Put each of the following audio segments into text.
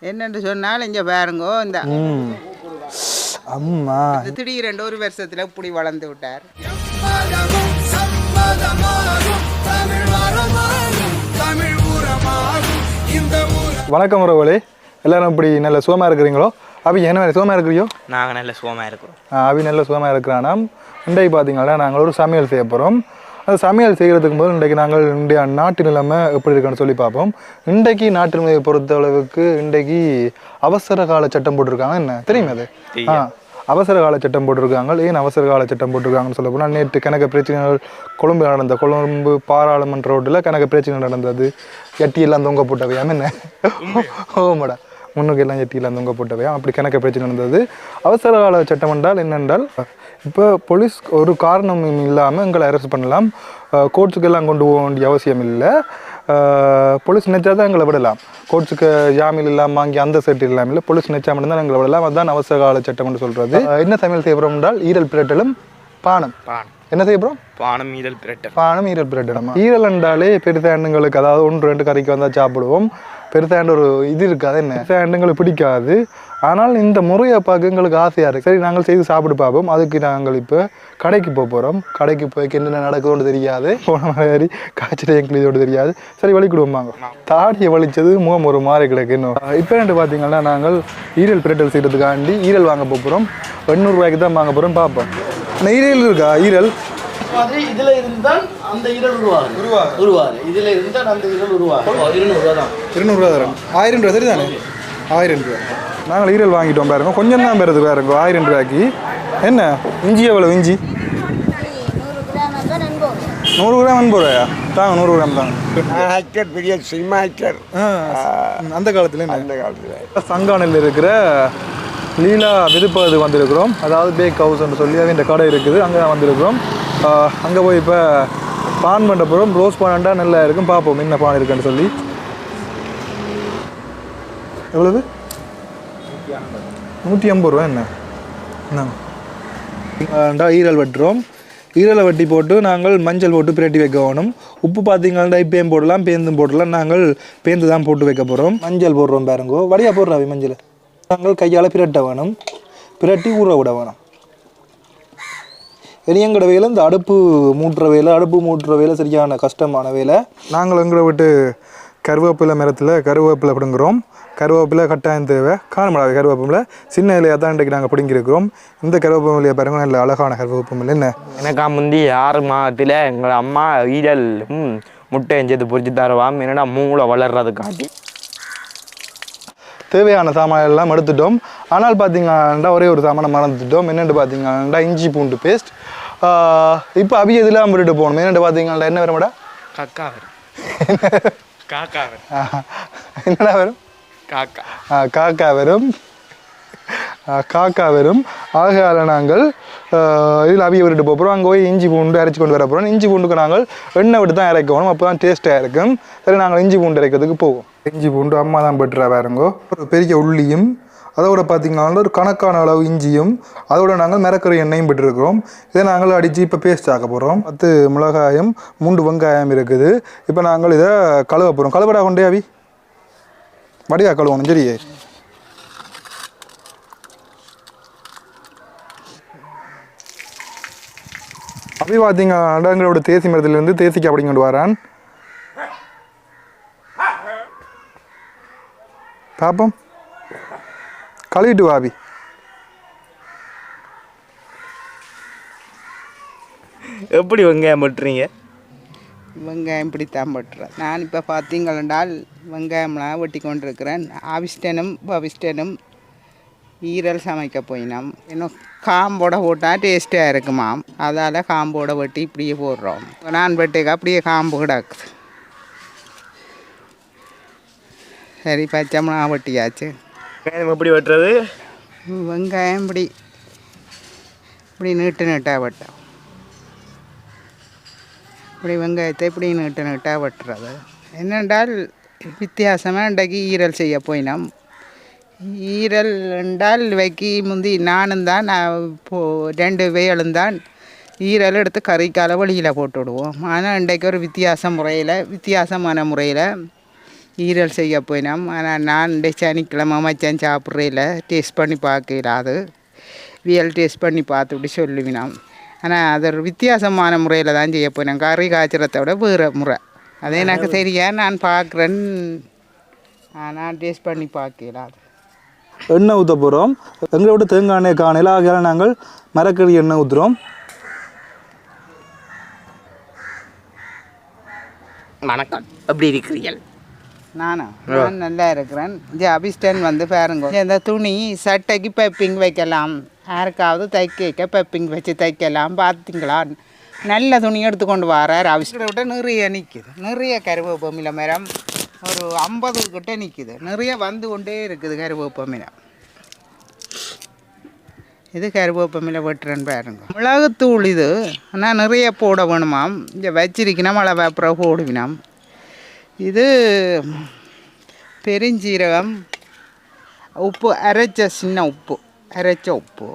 என்னென்று சொன்னால் இங்கே பாருங்கோ இந்த அம்மா திடீரென்று ஒரு வருஷத்தில் இப்படி வளர்ந்து விட்டார். வணக்கம் உறவுகளே, எல்லாரும் இப்படி நல்ல சுகமாக இருக்கிறீங்களோ? அபி என்ன மாதிரி சுகமாக இருக்கிறியோ? நாங்கள் நல்ல சுகமாக இருக்கிறோம். அபி நல்ல சுகமாக இருக்கிறானா? இன்றைக்கு பார்த்தீங்கன்னா நாங்கள் ஒரு சமையல் செய்ய போகிறோம். அந்த சமையல் செய்கிறதுக்கு போது இன்றைக்கு நாங்கள் இந்தியா நாட்டு நிலைமை எப்படி இருக்குன்னு சொல்லி பார்ப்போம். இன்றைக்கு நாட்டு நிலைமையை பொறுத்த அளவுக்கு இன்றைக்கு அவசர கால சட்டம் போட்டிருக்காங்க. என்ன தெரியுமா அது? அவசர கால சட்டம் போட்டிருக்காங்க. ஏன் அவசர கால சட்டம் போட்டிருக்காங்கன்னு சொல்ல போனால், நேற்று கணக்கு பிரச்சனைகள் கொழும்பு பாராளுமன்ற ரோட்டில் கணக்கு பிரச்சனை நடந்தது. எட்டியெல்லாம் தொங்க போட்டவையாம என்ன ஓமடா முன்னுக்கு எல்லாம் எட்டியெல்லாம் தொங்க போட்டவையா அப்படி கணக்கு பிரச்சனை நடந்தது. அவசர கால சட்டம் என்றால் என்னென்றால், இப்போ போலீஸ் ஒரு காரணம் இல்லாமல் எங்களை அரெஸ்ட் பண்ணலாம், கோர்ட்ஸுக்கெல்லாம் கொண்டு போக வேண்டிய அவசியம் இல்லை. போலீஸ் நினைச்சா தான் எங்களை விடலாம். கோர்ட்ஸுக்கு ஜாமீன் இல்லாமல் வாங்கி அந்த செட் இல்லாமல் இல்லை, போலீஸ் நினைச்சா மட்டும்தான் எங்களை விடலாம். அதுதான் அவசர கால சட்டம் என்று சொல்கிறது. என்ன சமையல் செய்யப்படுறோம் என்றால் ஈரல் பிரட்டலும் பானம். என்ன செய்யப்படுறோம்? பானம் ஈரல் பிரட்டல். பானம் ஈரல் பிரட்டல். ஈரல் என்றாலே பெருசாண்டுங்களுக்கு, அதாவது 1-2 கறிக்கு வந்தால் சாப்பிடுவோம். பெருசாண்டு ஒரு இது இருக்காது, என்ன பெருசாண்டுங்களுக்கு பிடிக்காது. ஆனால் இந்த முறையை பார்க்க எங்களுக்கு ஆசையாக இருக்குது. சரி, நாங்கள் செய்து சாப்பிட்டு பார்ப்போம். அதுக்கு நாங்கள் இப்போ கடைக்கு போகிறோம். கடைக்கு போய் என்னென்ன நடக்குதோடு தெரியாது, போன மாதிரி காய்ச்சல் எங்களுக்கு தெரியாது. சரி, வலிக்கிடுவோம்பாங்க. தாடியை வலிச்சது முகம் ஒரு மாதிரி கிடக்கு. இன்னும் இப்போ ரெண்டு பார்த்தீங்கன்னா நாங்கள் ஈரல் பிரட்டல் செய்கிறதுக்காண்டி ஈரல் வாங்க போகிறோம். 800 ரூபாய்க்கு தான் வாங்க போகிறோம். பார்ப்போம். ஈரல் இருக்கா? ஈரல் இதுல இருந்தால் அந்த ஈரல் உருவாது. இதுல இருந்தால் அந்த ஈரல் உருவாகும். 200 ரூபா தான். 200 ரூபா தரேன். 1000 ரூபா சரிதானே? 1000 ரூபா. நாங்கள் ஈரல் வாங்கிட்டோம் பாருங்க. கொஞ்சம் தான் பெறுது பாருங்க. 1000 ரூபாய்க்கு. என்ன இஞ்சி எவ்வளோ? இஞ்சி 100 கிராம் 80 ரூபாயா? தாங்க 100 கிராம் தாங்க. ஆக்டர், பெரிய சினிமா ஆக்டர் அந்த காலத்தில். சங்கானில் இருக்கிற லீலா விருப்பத்துக்கு வந்திருக்கிறோம். அதாவது பேக் ஹவுஸ்ன்னு சொல்லி இந்த கடை இருக்குது, அங்கே தான் வந்திருக்கிறோம். அங்கே போய் இப்போ பான் பண்ண போகிறோம். ரோஸ் பானண்டா நல்லா இருக்கும். பார்ப்போம் என்ன பான் இருக்குன்னு சொல்லி. எவ்வளவு? 150 ரூபா. என்ன ஈரல் வெட்டுறோம். ஈரலை வட்டி போட்டு நாங்கள் மஞ்சள் போட்டு பிரட்டி வைக்க வேணும். உப்பு பார்த்தீங்கன்னா இப்பேயும் போடலாம், பேந்தும் போடலாம். நாங்கள் பேந்து தான் போட்டு வைக்க போகிறோம். மஞ்சள் போடுறோம் பாருங்கோ. வடியாக போடுறாவே மஞ்சள். நாங்கள் கையால் பிரட்ட வேணும். பிரட்டி ஊற விட வேணும். இனி எங்களோட வேலை இந்த அடுப்பு மூட்டுற வேலை சரியான கஷ்டமான வேலை. நாங்கள் எங்களை விட்டு கருவேப்பிலை மரத்தில் கருவேப்பிலை பிடுங்குறோம். கருவேப்பிலை கட்டாயம் தேவை. காணப்படாது கருவேப்பிலை சின்ன இலையாக தான் இன்றைக்கு நாங்கள் பிடிங்கிருக்கிறோம். இந்த கருவேப்பிலையை பாருங்க, நல்ல அழகான கருவேப்பிலை. என்ன எனக்கா முந்தி 6 மாதத்தில் எங்கள் அம்மா ஈரல் முட்டையும் சேர்த்து பொறிச்சு தருவாம். என்னென்னா மூளை வளர்றதுக்காண்டி தேவையான சாமான் எல்லாம் எடுத்துட்டோம். ஆனால் பார்த்தீங்கன்னா ஒரே ஒரு சாமானை மறந்துட்டோம். என்னென்னு பார்த்தீங்கன்னா இஞ்சி பூண்டு பேஸ்ட். இப்போ அபிய இதெல்லாம் விட்டுட்டு போகணும். என்னென்னு பார்த்தீங்கன்னா என்ன வரும்டா? காக்கா வரும். காக்கா வரும். என்னடா வரும்? காக்கா. காக்கா வரும். காக்கா வரும். ஆகையால் நாங்கள் இதில் அவிய விட்டுட்டு போகிறோம். அங்கே போய் இஞ்சி பூண்டு அரைச்சி கொண்டு வர போகிறோம். இஞ்சி பூண்டுக்கு நாங்கள் எண்ணெய் விட்டு தான் இறக்கணும். அப்போ தான் டேஸ்ட்டாக இருக்கும். சரி, நாங்கள் இஞ்சி பூண்டு இறக்கிறதுக்கு போவோம். இஞ்சி பூண்டு அம்மா தான் பெட்டுறா பாருங்கோ. ஒரு பெரிய உள்ளியும், அதோட பார்த்திங்கன்னா ஒரு கணக்கான அளவு இஞ்சியும், அதோட நாங்கள் மிரக்கறி எண்ணெயும் பெற்றுருக்கிறோம். இதை நாங்கள் அடித்து இப்போ பேஸ்ட் ஆக்க போகிறோம். 10 மிளகாயம் 3 வெங்காயம் இருக்குது. இப்போ நாங்கள் இதை கழுவ போகிறோம். கழுவடா கொண்டே அவி வடியாக கழுவணும். சரியே. அப்படி பார்த்தீங்கன்னா எங்களோட தேசி மரத்துலேருந்து தேசிக்கு அப்படி கொண்டு வரான். பாப்போம். கழுவிட்டு வாபி. எப்படி வெங்காயம் பட்டுறீங்க? வெங்காயம் பிடித்தான் பட்டுறேன். நான் இப்போ பார்த்தீங்களால் வெங்காயம்லாம் வெட்டி கொண்டிருக்கிறேன். பவிஸ்டனும் ஈரல் சமைக்க போயினோம். இன்னும் காம்போட போட்டால் டேஸ்ட்டாக இருக்குமாம். அதால் காம்போட வெட்டி இப்படியே போடுறோம். நான் வெட்டிக்க அப்படியே காம்பு கிடக்குது. சரி, பச்சை மிளகா வெட்டியாச்சு. வெங்காயம் எப்படி வெட்டுறது? வெங்காயம் இப்படி நீட்டாக வெட்டோம். இப்படி வெங்காயத்தை இப்படி நீட்டாக வெட்டுறது. என்னென்றால் வித்தியாசமாக இன்றைக்கு ஈரல் செய்ய போயினோம். ஈரல் என்றால் வைக்கி முந்தி நானும் தான், நான் இப்போது 2 வேலும் தான் ஈரல் எடுத்து கறிக்கால வெளியில் போட்டு விடுவோம். ஆனால் இன்றைக்கு ஒரு வித்தியாசமான முறையில் ஈரல் செய்ய போயினோம். ஆனால் நான் இந்த சனிக்கிழமை மச்சான் சாப்பிட்றையில் டேஸ்ட் பண்ணி பார்க்கல. அது வியல் டேஸ்ட் பண்ணி பார்த்துட்டு சொல்லுவினோம். ஆனால் அது ஒரு வித்தியாசமான முறையில் தான் செய்ய போயினோம். கறி காய்ச்சறதை விட வேறு முறை. அது எனக்கு தெரியா, நான் பார்க்குறேன். நான் டேஸ்ட் பண்ணி பார்க்கல. அது எண்ணெய் ஊற்ற போகிறோம். எங்களை விட்டு தேங்காய் எண்ணெய் காணையில் ஆகையால் நாங்கள் மரக்கறி எண்ணெய் ஊற்றுறோம். வணக்கம், எப்படி இருக்கிறீர்கள்? நான் நல்லா இருக்கிறேன். இந்த அபிஸ்டன் வந்து பாருங்க, இந்த துணி சட்டைக்கு பைப்பிங் வைக்கலாம், யாருக்காவது தைக்க பைப்பிங் வச்சு தைக்கலாம். பார்த்தீங்களா, நல்ல துணி எடுத்துக்கொண்டு வரார். அபிஸ்டனை விட நிறைய நிற்கிது, நிறைய கருவேப்பமில்லை மரம் ஒரு 50 கிட்ட நிற்கிது, நிறைய வந்து கொண்டே இருக்குது கருவேப்பமில்லை. இது கருவேப்பமில்லை வெட்டுறேன்னு பாருங்க. மிளகுத்தூள் இது ஆனால் நிறைய போட வேணுமாம். இங்கே வச்சிருக்கணும், மழை வேப்பரை போடுவினோம். இது பெருஞ்சீரகம், உப்பு அரைச்ச சின்ன உப்பு, அரைச்ச உப்பு.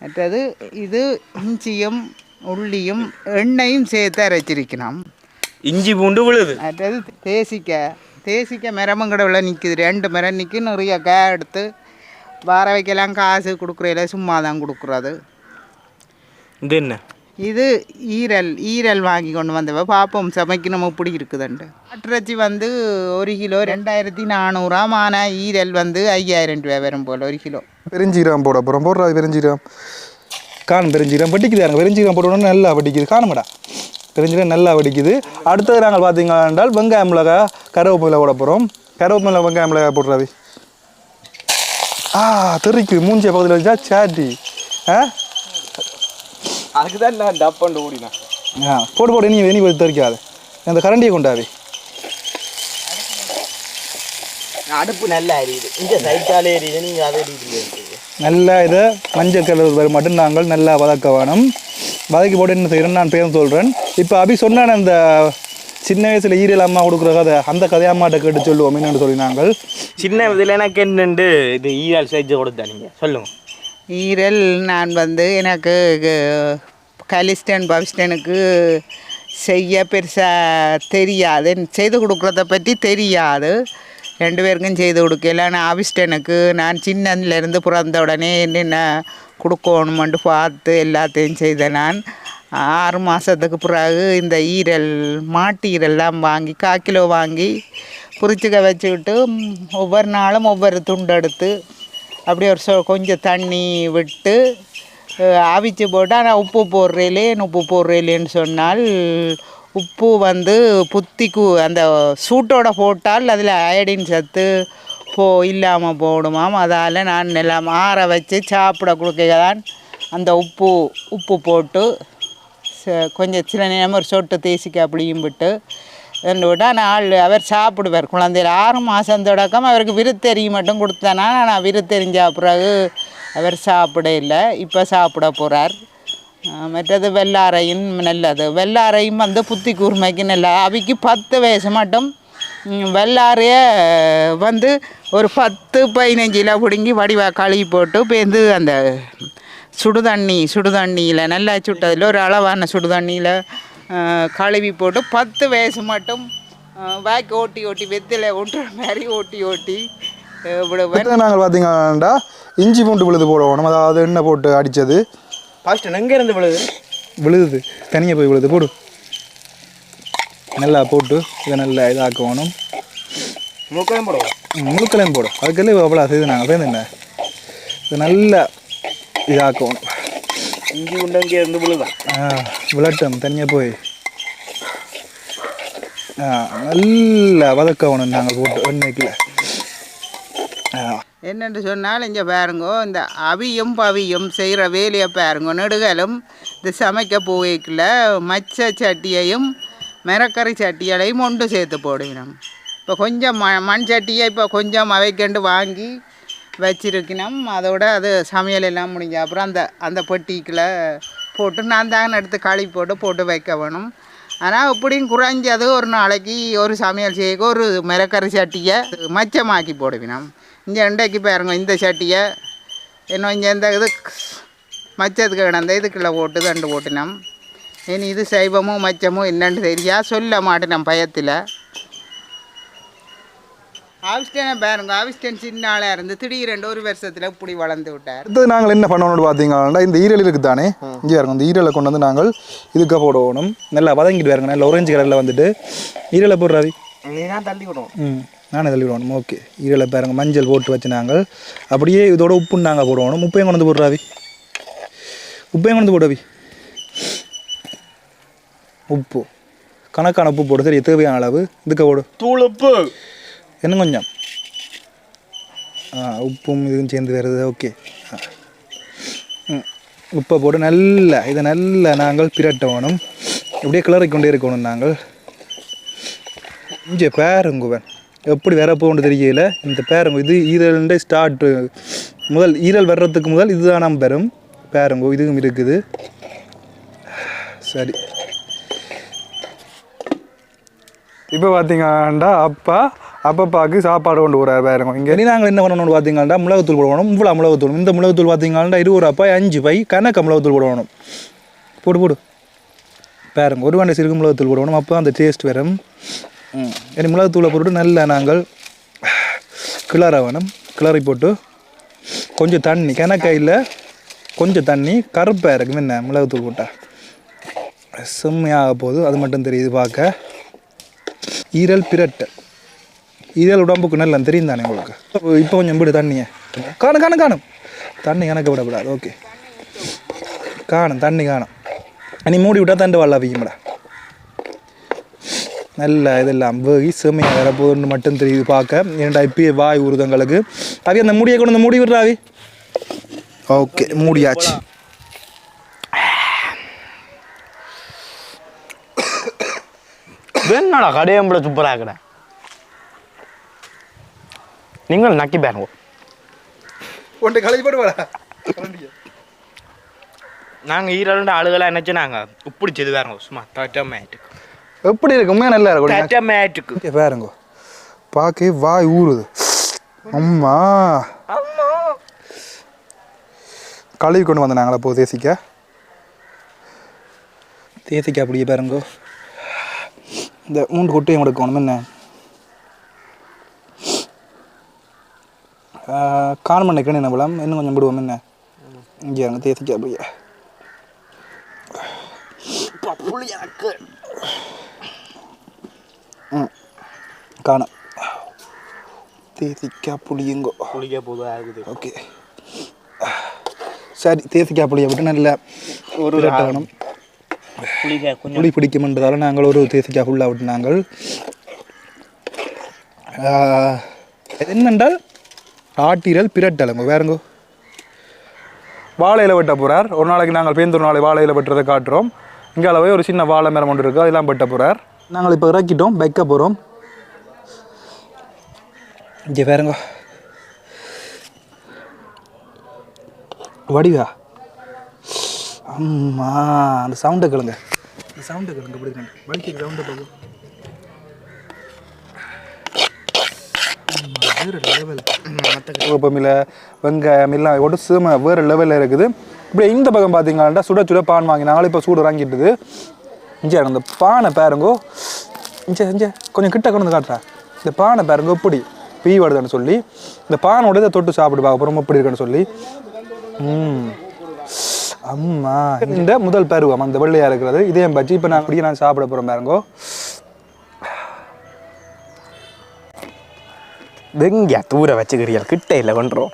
மற்றது இது இஞ்சியும் உள்ளியும் எண்ணெயும் சேர்த்து அரைச்சிருக்கணும். இஞ்சி பூண்டு விழுது. மற்றது தேசிக்க மரமும் கடவுள நிற்குது, 2 மரம் நிற்கி. நிறைய எடுத்து வார வைக்கலாம், காசு கொடுக்குறதில்ல, சும்மா தான் கொடுக்குறது. இது என்ன? இது ஈரல் வாங்கி கொண்டு வந்தவ பார்ப்போம் சமைக்கணும் எப்படி இருக்குதுண்டு. ஆட்டிறைச்சி வந்து 1 கிலோ 2400, ஆனால் ஈரல் வந்து 5000 ரூபா வரும் போல் 1 கிலோ. பெருஞ்சீரகம் போட போகிறோம். போடுறா பெருஞ்சீரகம் காணும். பெருஞ்சீரகம் வெட்டிக்குதாங்க. பெருஞ்சீரகம் போட்டோன்னு நல்லா வெடிக்குது. காணுமாடா, பெருஞ்சீரகம் நல்லா வெடிக்குது. அடுத்தது நாங்கள் பார்த்தீங்க என்றால் வெங்காயம் மிளகா கருவேப்பிலை போட போகிறோம். கருவேப்பிலை வெங்காயம் மிளகா போடுறாவி. தெரிக்கு மூஞ்சிய பகுதியில் வச்சா சாட்டி. அதுக்கு தான் நான் டப்பாண்டு ஓடினேன். போட்டு நீ தெரிக்காது. அந்த கரண்டியை கொண்டாவி. அடுப்பு நல்லா எரியுது, இங்கே சைட்டாலே எரியுது, நீங்கள் அதை எரியுது. நல்லா இதை மஞ்சள் கலர் வரும் மட்டும் நாங்கள் நல்லா வதக்க வேணும். வதக்கி போட்டு என்ன செய்கிறேன்னு நான் பேர் சொல்கிறேன். இப்போ அபி சொன்னான், அந்த சின்ன வயசில் ஈரல் அம்மா கொடுக்குற கதை, அந்த கதையை அம்மாட்ட கேட்டு சொல்லுவோம் என்னென்னு சொல்லி நாங்கள். சின்ன வயதில் எனக்கு என்னண்டு இது ஈரல் செஞ்சு கொடுத்தா நீங்கள் சொல்லுங்கள். ஈரல் நான் வந்து எனக்கு கலிஸ்டன் பவிஸ்டனுக்கு செய்ய பெருசாக தெரியாது, செய்து கொடுக்குறத பற்றி தெரியாது. 2 பேருக்கும் செய்து கொடுக்கல. நான் அபிஸ்டனுக்கு நான் சின்னதுலேருந்து பிறந்த உடனே என்னென்ன கொடுக்கணுமெண்டு பார்த்து எல்லாத்தையும் செய்தேன். நான் 6 மாதத்துக்கு பிறகு இந்த மாட்டு ஈரல்லாம் வாங்கி 1/4 கிலோ வாங்கி புரிச்சுக்க வச்சுக்கிட்டு ஒவ்வொரு நாளும் ஒவ்வொரு துண்டு எடுத்து அப்படியே ஒரு கொஞ்சம் தண்ணி விட்டு அவிச்சு போட்டு, ஆனால் உப்பு போடுறேன்னு சொன்னால் உப்பு வந்து அந்த சூட்டோட போட்டால் அதில் அயடின் சத்து இல்லாமல் போடுமாம். அதால் நான் எல்லாம் ஆற வச்சு சாப்பிட கொடுக்க தான் அந்த உப்பு போட்டு கொஞ்சம் சில நேரம் ஒரு சொட்டு தேசிக்காய் அப்படியும் விட்டு விட்டால் அவர் சாப்பிடுவார். குழந்தையில் 6 மாதம் தொடக்கம் அவருக்கு விருத்தெறி மட்டும் கொடுத்தேன்னா, நான் விருத்தெறிஞ்ச பிறகு அவர் சாப்பிட இல்லை. இப்போ சாப்பிட போகிறார். மற்றது வெள்ளாரையும் நல்லது. வெள்ளாரையும் வந்து புத்தி கூர்மைக்கு நல்ல. அவைக்கு 10 வயசு மட்டும் வெள்ளாரைய வந்து ஒரு 10-15 பிடுங்கி வடிவாக கழுவி போட்டு பேருந்து அந்த சுடுதண்ணியில் நல்லா சுட்டதில் ஒரு அளவான சுடுதண்ணியில் கழுவி போட்டு 10 வயசு மட்டும் வாய்க்கு ஓட்டி வெத்தில ஒட்டுற மாதிரி ஓட்டி விடுவேன். நாங்கள் பார்த்தீங்கன்னா இஞ்சி பூண்டு விழுது போடுவோம். அதாவது எண்ணெய் போட்டு அடித்தது ஃபஸ்ட்டு எங்கேருந்து விழுது தனியாக போய் விழுது போடு. நல்லா போட்டு இதை நல்லா இதாக்கணும். முழுக்கலையும் போடும். அதுக்கெல்லாம் அவ்வளோ செய்து நாங்கள் சேர்ந்து என்ன இது நல்லா இதாக்கணும். இஞ்சி உண்டங்கே இருந்து விழுதான் விளட்டம் தனியாக போய் நல்லா வதக்கணும் நாங்கள் போட்டு எண்ணெய்க்குள்ள. என்னென்று சொன்னால் இங்கே பாருங்கோ, இந்த அவியும் பவியும் செய்கிற வேலையை பாருங்க. நெடுகலும் இந்த சமைக்க போய்க்குள்ள மச்ச சட்டியையும் மிரக்கறி சட்டியலையும் ஒன்று சேர்த்து போடுவினோம். இப்போ கொஞ்சம் மண் சட்டியை இப்போ கொஞ்சம் அவைக்கண்டு வாங்கி வச்சிருக்கணும். அதோட அது சமையல் எல்லாம் முடிஞ்ச அப்புறம் அந்த பெட்டிக்குள்ளே போட்டு நான் தான் எடுத்து கழுவி போட்டு வைக்க வேணும். ஆனால் இப்படியும் குறைஞ்சது ஒரு நாளைக்கு ஒரு சமையல் செய்ய ஒரு மிரக்கறி சட்டியை மச்சமாக்கி போடுவினோம். இங்கே இன்றைக்கு பாருங்க, இந்த சட்டியை இன்னும் இங்கே இந்த இது மச்சத்துக்கு கிடந்த இதுக்குள்ளே போட்டு தண்டு போட்டினோம். இனி இது சைவமும் மச்சமும் என்னென்னு தெரியா சொல்ல மாட்டேன் பயத்தில். ஆவிஸ்டனை பாருங்க, ஆவிஸ்டன் சின்ன ஆளாக இருந்து திடீரென்று ஒரு வருஷத்தில் இப்படி வளர்ந்து விட்டார். அடுத்தது நாங்கள் என்ன பண்ணணும்னு பார்த்தீங்கன்னா இந்த ஈரல் இருக்குது தானே, இங்கே இருக்கும் இந்த ஈரலை கொண்டு வந்து நாங்கள் இதுக்கு போடணும். நல்லா வதங்கிட்டு பாருங்க, நல்லா ஒரேஞ்சு கலரில் வந்துட்டு ஈரலை போடுறாவி தள்ளி விடுவோம். நானே தள்ளி விடணும். ஓகே, ஈரலை பாருங்க மஞ்சள் போட்டு வச்சு நாங்கள் அப்படியே இதோட உப்புன்னு நாங்கள் போடணும். உப்பையும் கொண்டு வந்து போடுறாவி, உப்பையும் கொண்டு வந்து போடுவி. உப்பு கணக்கான உப்பு போடு, சரி தேவையான அளவு இதுக்கு போடு. தூள் உப்பு இன்னும் கொஞ்சம் உப்பும் இதுவும் சேர்ந்து வருது. ஓகே, உப்பை போட்டு நல்லா இதை நல்லா நாங்கள் பிரட்டணும். இப்படியே கிளறி கொண்டே இருக்கணும் நாங்கள். இங்கே பேருங்குவன் எப்படி வர போகணுன்னு தெரியல. இந்த பேருங்க இது ஈரல் ஸ்டார்ட் முதல் ஈரல் வர்றதுக்கு முதல் இதுதான் நம்ம பெறும் பேருங்கோ. இதுவும் இருக்குது. சரி, இப்போ பார்த்தீங்கன்னா அப்பாவுக்கு சாப்பாடு கொண்டு போகிறார் பாருங்க. இங்கே நாங்கள் என்ன பண்ணணும்னு பார்த்தீங்கன்னா மிளகுத்தூள் போடணும். இவ்வளோ மிளகுத்தூள், இந்த மிளகுத்தூள் பார்த்தீங்கன்னா 20 ரூபாய் 5 பை கணக்க மிளகுத்தூள் போடணும். போடு பாருங்க, ஒரு வண்டை சிறுக்கு மிளகுத்தூள் போடணும். அப்போ அந்த டேஸ்ட் வரும். இனி மிளகுத்தூளை போட்டு நல்லா நாங்கள் கிளற வேணும். கிளறி போட்டு கொஞ்சம் தண்ணி, கணக்கையில் கொஞ்சம் தண்ணி கருப்பாக இருக்கும். என்ன மிளகுத்தூள் போட்டால் செம்மையாக போகுது, அது மட்டும் தெரியுது பார்க்க. ஈரல் பிரட்டை, ஈரல் உடம்புக்கு நல்லா தெரியும் தானே உங்களுக்கு. இப்போ கொஞ்சம் விடு தண்ணியை, காணும் தண்ணி கணக்க விடக்கூடாது. ஓகே, காணும் தண்ணி காணும். நீ மூடி விட்டால் தண்டு வாழ வைக்கும்டா. நல்லா இதெல்லாம் வேகி செம்மையாக வேற போதுன்னு மட்டும் தெரியுது பார்க்க. ஏன்டா இப்பயே வாய் உருதங்களுக்கு. அவி அந்த மூடியை கொண்டு வந்து மூடி விடுறாவி. ஓகே, மூடியாச்சு. என்னடா கடையம்பளை சூப்பராக கடை. நீங்கள் நக்கி பாருங்க. ஒன்றை கழிச்சு போடுவாடா. நாங்கள் ஈரல்ன்ற ஆளுகளாக நினச்சி நாங்கள் இப்படி செய்து பாருங்க. சும்மா டட்டமேட்டுக்கு எப்படி இருக்கு? உண்மையாக நல்லா இருக்கும். டட்டமேட்டுக்கு பாருங்க, பார்க்க வாய் ஊறுது. அம்மா கழுவி கொண்டு வந்த நாங்களா போ தேசிக்க அப்படியே பாருங்க. இந்த 3 கொட்டையும் கொடுக்கணும். என்ன காணமண்ணைக்கு என்ன பழம் இன்னும் கொஞ்சம் விடுவோம். என்ன இங்கே அங்கே தேசிக்க அப்படியே காணும் தேசிக்காய் புளியுங்கோ. புளிக்க போதும். ஓகே, சரி, தேசிக்காய் புளியை விட்டு நல்லா ஒரு வேணும். புளி பிடிக்குமென்றதால நாங்கள் ஒரு தேசிக்காய் ஃபுல்லாக விட்டு நாங்கள் என்னென்றால் ஆட்டீரல் பிரட்டலைங்க. வேறுங்கோ வாழையில் வெட்ட போகிறார். ஒரு நாளைக்கு நாங்கள் பேருந்து நாளை வாழையில் வெட்டுறதை காட்டுறோம். இங்கே அளவே ஒரு சின்ன வாழை மரம் ஒன்று இருக்குது, அதெல்லாம் வெட்ட போகிறார். நாங்கள் இப்போ இறக்கிட்டோம், வைக்க போகிறோம். இங்கே வேறுங்கோ வடிவா. அம்மா அந்த சவுண்டை கேளுங்க, இந்த சவுண்டை கேளுங்க. எப்படி வடிக்க சவுண்டை பார்க்கும். வேறு லெவல் கோப்பமில்ல வெங்காயம் எல்லாம் ஒட்டு சேம வேறு லெவலில் இருக்குது. இப்படி இந்த பக்கம் பார்த்தீங்கன்னா சுட சுட பான் வாங்கி நாங்களும் இப்போ சூடு இறங்கிட்டுது. இங்கே அந்த பானை பாருங்கோ. இங்கே கொஞ்சம் கிட்ட கொண்டு வந்து காட்டுறா. இந்த பானை பாருங்க எப்படி பீ வருதுன்னு சொல்லி இந்த பானோட இதை தொட்டு சாப்பிட்டு பார்க்க போகிறோம் எப்படி இருக்குன்னு சொல்லி. அம்மா இந்த முதல் பருவம் அந்த வெள்ளையாக இருக்கிறது இதையும் பற்றி இப்போ நான் அப்படியே நான் சாப்பிட போகிறோம் பாருங்கோ. வெங்க தூர வச்சுக்கிறீர்கள் கிட்ட இல்லை கொண்டுறோம்.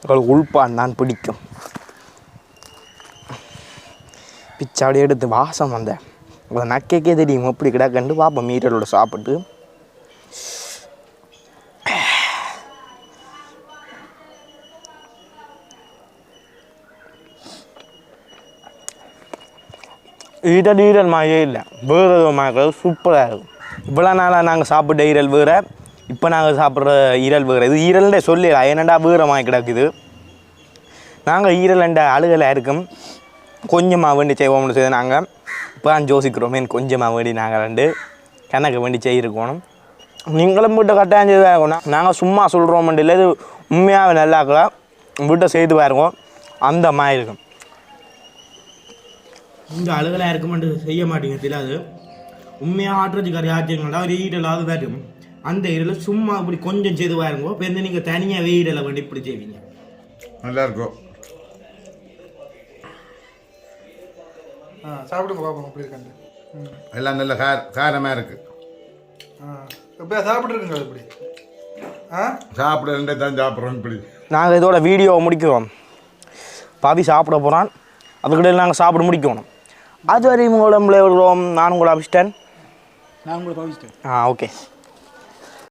உங்களுக்கு உள்பான் தான் பிடிக்கும். பிச்சாடி எடுத்து வாசம் வந்த உங்களை நக்கைக்கே தெரியும் எப்படி கிடக்கண்டு பார்ப்போம். மீறலோட சாப்பிட்டு ஈரல் மாதிரியே இல்லை, வேறு மாதிரி சூப்பராக இருக்கும். இவ்வளோ நாளாக நாங்கள் சாப்பிட்ட ஈரல் வேறு, இப்போ நாங்கள் சாப்பிட்ற ஈரல் வேறு. இது ஈரல்ண்டே சொல்லிடலாம், ஏன்னாண்டா வேறு மாதிரி கிடக்குது. நாங்கள் ஈரல்ண்ட அழுகலாக இருக்கும் கொஞ்சமாக வேண்டி செய்வோம்னு செய்து நாங்கள் இப்போ தான் யோசிக்கிறோமே கொஞ்சமாக வேண்டி நாங்கள் ரெண்டு கணக்கு வேண்டி செய்யிருக்கணும். நீங்களும் வீட்டை கட்டாயம் செய்து இருக்கணும். நாங்கள் சும்மா சொல்கிறோம்ட்டு இல்லை, இது உண்மையாக நல்லாக்கலாம் வீட்டை செய்து பாருங்க அந்த மாதிரி இருக்கும். இந்த அழுகலாக இருக்குமென்று செய்ய மாட்டேங்க தெரியாது. உண்மையாக ஆட்டுறச்சி கறி ஆச்சுங்களா ஒரு ஈரலாவது வரும். அந்த ஈரல் சும்மா இப்படி கொஞ்சம் செய்து வாருங்கோ. இப்போ வந்து நீங்கள் தனியாக ஈரலை வேண்டி இப்படி செய்வீங்க. நல்லா இருக்கும். சாப்பிடுங்க பார்ப்போம் அப்படி இருக்காங்க. எல்லாம் நல்ல காரமாக இருக்கு. இப்போ சாப்பிட்ருக்குங்க இப்படி சாப்பிட ரெண்டே தான் சாப்பிட்றோம். இப்படி நாங்கள் இதோட வீடியோவை முடிக்கிறோம். பாதி சாப்பிட போகிறான், அதுக்கிடையில் நாங்கள் சாப்பிட முடிக்கணும். அது வரையும் உங்களோட விளையாடுறோம். நான் உங்களை அபிஷ்டன். நான் உங்களை பவிச்சிட்டேன். ஓகே.